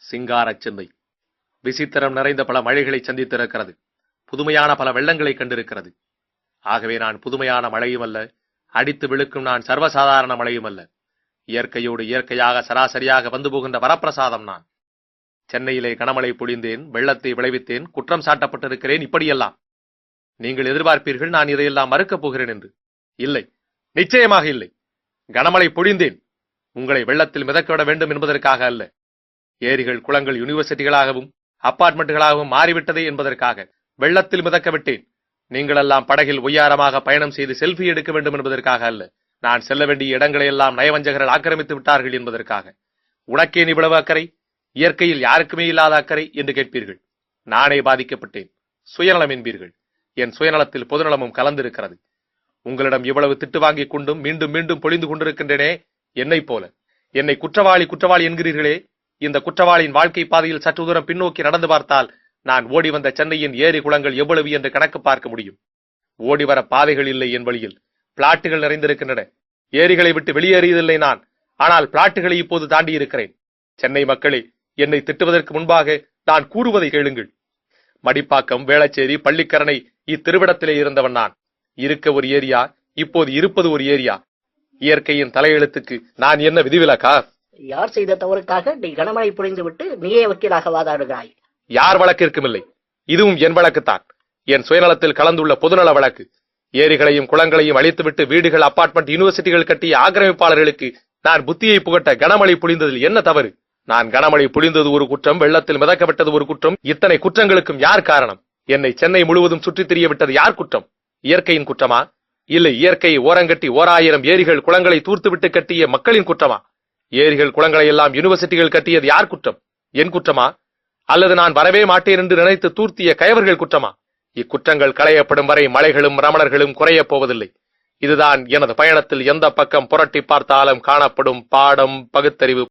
சிங்காரச் சென்னை விசித்திரம் நிறைந்த பல மழைகளை சந்தித்திருக்கிறது. புதுமையான பல வெள்ளங்களை கண்டிருக்கிறது. ஆகவே நான் புதுமையான மழையும் அல்ல, அடித்து விழுக்கும் நான் சர்வசாதாரண மழையும் அல்ல. இயற்கையோடு இயற்கையாக சராசரியாக வந்து போகின்ற வரப்பிரசாதம் நான். சென்னையிலே கனமழை பொழிந்தேன், வெள்ளத்தை விளைவித்தேன், குற்றம் சாட்டப்பட்டிருக்கிறேன். இப்படியெல்லாம் நீங்கள் எதிர்பார்ப்பீர்கள் நான் இதையெல்லாம் மறுக்கப் போகிறேன் என்று. இல்லை, நிச்சயமாக இல்லை. கனமழை பொழிந்தேன், உங்களை வெள்ளத்தில் மிதக்கவிட வேண்டும் என்பதற்காக அல்ல. ஏரிகள் குளங்கள் யூனிவர்சிட்டிகளாகவும் அப்பார்ட்மெண்ட்டுகளாகவும் மாறிவிட்டதே என்பதற்காக வெள்ளத்தில் மிதக்க விட்டேன். நீங்களெல்லாம் படகில் ஒய்யாரமாக பயணம் செய்து செல்ஃபி எடுக்க வேண்டும் என்பதற்காக அல்ல. நான் செல்ல வேண்டிய இடங்களை எல்லாம் நயவஞ்சகர்கள் ஆக்கிரமித்து விட்டார்கள் என்பதற்காக. உனக்கேன் இவ்வளவு அக்கறை? இயற்கையில் யாருக்குமே இல்லாத அக்கறை என்று கேட்பீர்கள். நானே பாதிக்கப்பட்டேன், சுயநலம் என்பீர்கள். என் சுயநலத்தில் பொதுநலமும் கலந்திருக்கிறது. உங்களிடம் இவ்வளவு திட்டு வாங்கிக் கொண்டும் மீண்டும் மீண்டும் பொழிந்து கொண்டிருக்கின்றனே, என்னை போல. என்னை குற்றவாளி குற்றவாளி என்கிறீர்களே. இந்த குற்றவாளியின் வாழ்க்கை பாதையில் சற்று தூரம் பின்னோக்கி நடந்து பார்த்தால் நான் ஓடி வந்த சென்னையின் ஏரி குளங்கள் எவ்வளவு என்று கணக்கு பார்க்க முடியும். ஓடி வர பாதைகள் இல்லை என் வழியில். பிளாட்டுகள் நிறைந்திருக்கின்றன. ஏரிகளை விட்டு வெளியேறியதில்லை நான், ஆனால் பிளாட்டுகளை இப்போது தாண்டி இருக்கிறேன். சென்னை மக்களே, என்னை திட்டுவதற்கு முன்பாக நான் கூறுவதை கேளுங்கள். மடிப்பாக்கம், வேளச்சேரி, பள்ளிக்கரணை இத்திருவிடத்திலே இருந்தவன் நான். இருக்க ஒரு ஏரியா, இப்போது இருப்பது ஒரு ஏரியா. இயற்கையின் தலையெழுத்துக்கு நான் என்ன விதிவிலக்கா? யார் செய்த தவறுக்காக நீ கனமழை புரிந்து விட்டு நீயே வக்கீலாக வாதாடுகிறாய்? யார் வழக்கிற்கும் இல்லை. இதுவும் என் வழக்குத்தான். என் சுயநலத்தில் கலந்துள்ள பொதுநல வழக்கு. ஏரிகளையும் குளங்களையும் அழித்துவிட்டு வீடுகள், அபார்ட்மெண்ட், யூனிவர்சிட்டிகள் கட்டிய ஆக்கிரமிப்பாளர்களுக்கு நான் புத்தியை புகட்ட கனமழை புழிந்ததில் என்ன தவறு? நான் கனமழை புழிந்தது ஒரு குற்றம், வெள்ளத்தில் மிதக்கப்பட்டது ஒரு குற்றம். இத்தனை குற்றங்களுக்கும் யார் காரணம்? என்னை சென்னை முழுவதும் சுற்றித் திரிய விட்டது யார் குற்றம்? இயற்கையின் குற்றமா? இல்லை, இயற்கையை ஓரங்கட்டி 1000 ஏரிகள் குளங்களை தூர்த்துவிட்டு கட்டிய மக்களின் குற்றமா? ஏரிகள் குளங்களை எல்லாம் யூனிவர்சிட்டிகள் கட்டியது யார் குற்றம்? என் குற்றமா? அல்லது நான் வரவே மாட்டேன் என்று நினைத்து தூர்த்திய கயவர்கள் குற்றமா? இக்குற்றங்கள் களையப்படும் வரை மலைகளும் ரமணர்களும் குறையப் போவதில்லை. இதுதான் எனது பயணத்தில் எந்த பக்கம் புரட்டி பார்த்தாலும் காணப்படும் பாடம், பகுத்தறிவு.